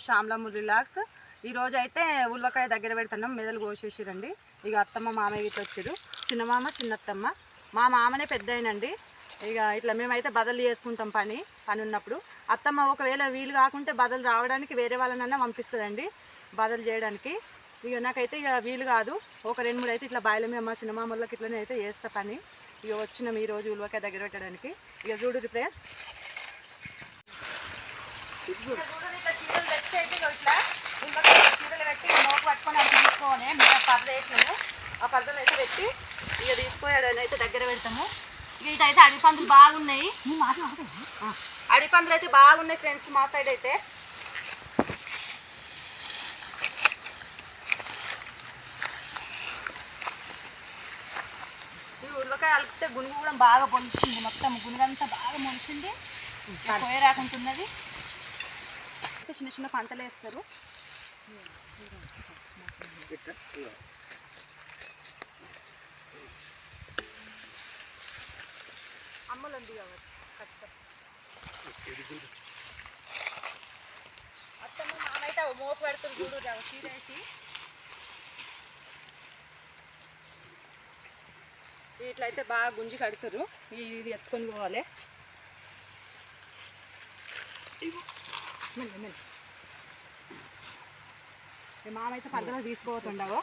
Shyamalamma relax. ఈరోజు అయితే ఉల్లకాయ దగ్గర పెడుతున్నాం. మెదలు కోసేసిరండి. ఇక అత్తమ్మ మామయ్య ఇట్లా వచ్చారు. చిన్నమామ చిన్నత్తమ్మ. మా మామనే పెద్ద అయినండి. ఇక ఇట్లా మేమైతే బదులు చేసుకుంటాం పని ఉన్నప్పుడు. అత్తమ్మ ఒకవేళ వీలు కాకుంటే బదులు రావడానికి వేరే వాళ్ళనన్నా పంపిస్తుందండి బదులు చేయడానికి. ఇక నాకైతే ఇక వీలు కాదు. ఒక 2-3 అయితే ఇట్లా బాయిల మీద మా చిన్నమామూలకి ఇట్లనే అయితే చేస్తా పని. ఇక వచ్చినాం ఈరోజు ఉల్లకాయ దగ్గర పెట్టడానికి. ఇక చూడు ఫ్రెండ్స్, ఇట్లా చీరలు తెచ్చి అయితే ఇట్లా ఉల్లకాయ చీరలు పెట్టి మోపు పట్టుకొని అది తీసుకోవాలి. మేము పరద వేసినాము. ఆ పరదలు అయితే పెట్టి ఇక తీసుకోయాడని అయితే దగ్గర పెడతాము. ఇక ఇటైతే అడిపందులు బాగున్నాయి. అడిపందులు అయితే బాగున్నాయి ఫ్రెండ్స్ మా సైడ్ అయితే. ఈ ఉల్లకాయ అలిపితే గునుగు కూడా బాగా పొలిచింది. మొత్తం గునుగంతా బాగా మొలిచింది. పోయ రాకుంటున్నది. చిన్న చిన్న పంటలు వేస్తారు. అమ్మలండి అత్తమ్మ మామైతే మోపు పెడుతుంది చూడు చీరేసి. ఇట్లయితే బాగా గుంజి కడతారు. ఇది ఎత్తుకొని పోవాలి. మామైతే పరదలో తీసుకోవతుండవు.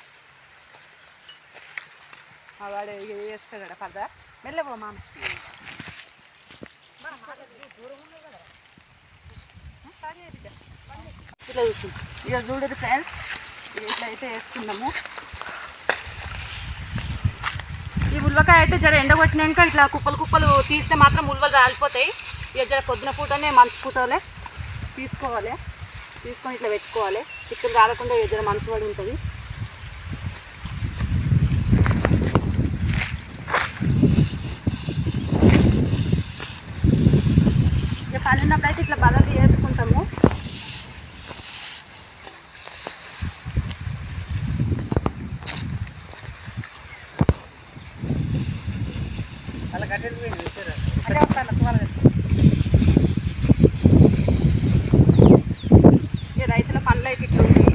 వాడు వేస్తాడు కదా పరద. మెల్లవో మామ. ఇట్లా చూసి ఇక చూడదు ఫ్రెండ్స్, ఇట్లయితే వేసుకున్నాము. ఈ ఉల్వకాయ అయితే జర ఎండగొట్టినాక ఇట్లా కుప్పలు కుప్పలు తీస్తే మాత్రం ఉల్వలు రాలిపోతాయి. ఇక జర పొద్దున పూటనే మంచు పూటలే తీసుకోవాలి. తీసుకొని ఇట్లా పెట్టుకోవాలి. చిక్కులు రాలకుండా జర మంచు పడి ఉంటుంది. ఇక పని ఉన్నప్పుడు అయితే ఇట్లా బదలు వేసుకుంటాము. అదే వస్తాను తువాలు రైతుల పనులు అయితే ఇట్లా ఉంటాయి.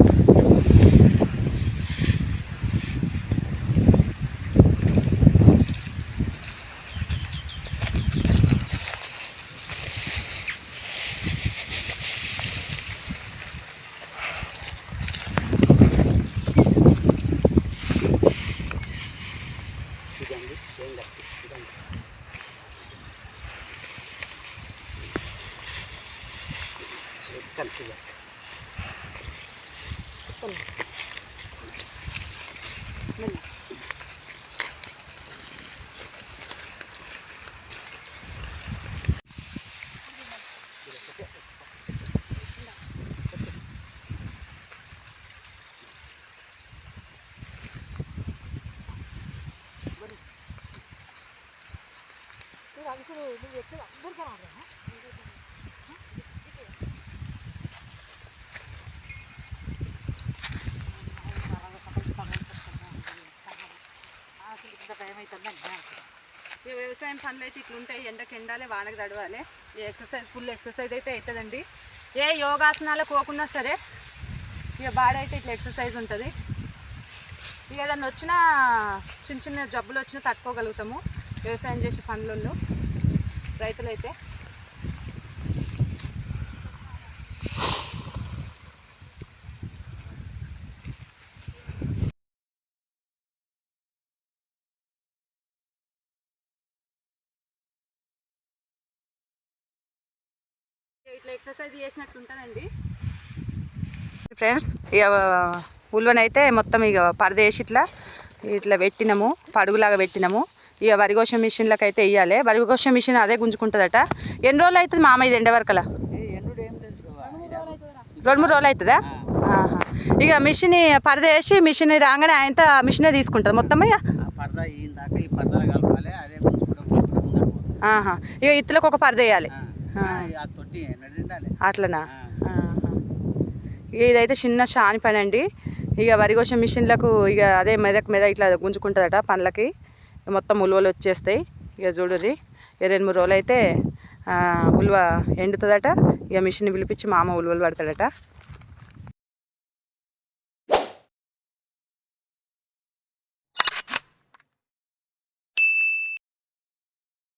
వ్యవసాయం పనులు అయితే ఇట్లుంటాయి. ఎండకి ఎండాలి, వానకు తడవాలి. ఎక్సర్సైజ్ ఫుల్ ఎక్సర్సైజ్ అయితే అవుతుందండి. ఏ యోగాసనాలు పోకున్నా సరే ఇక బాడీ అయితే ఇట్లా ఎక్సర్సైజ్ ఉంటుంది. ఇక ఏదన్నా వచ్చినా చిన్న చిన్న జబ్బులు వచ్చినా తట్టుకోగలుగుతాము వ్యవసాయం చేసే పనులలో రైతులైతే. ఇట్లా ఎక్సర్సైజ్ చేసినట్టు ఉంటుందండి ఫ్రెండ్స్. ఇక ఉల్వనైతే మొత్తం ఇక పరదేసి ఇట్లా పెట్టినాము, పడుగులాగా పెట్టినాము. ఇక వరిగోషం మిషన్లకు అయితే వేయాలి. వరిగోషం మిషన్ అదే గుంజుకుంటుందట. ఎన్ని రోజులు అవుతుంది మామ ఇది ఎండ వరకలా? 2-3 రోజులు అవుతుందా? ఇక మిషన్ పరదేసి మిషన్ రాగానే ఆయనతో మిషనే తీసుకుంటుంది మొత్తం. ఇక ఇత్తులకు ఒక పరద వేయాలి అట్లనా? ఇదైతే చిన్న షాని పని అండి. ఇక వరిగోషం మిషన్లకు ఇక అదే మెద ఇట్లా గుంజుకుంటుందట పండ్లకి. మొత్తం ఉలువలు వచ్చేస్తాయి. ఇక చూడుర్రి, 2-3 రోజులు అయితే ఉలువ ఎండుతుందట. ఇక మిషన్ పిలిపించి మామ ఉలువలు పడతాడట.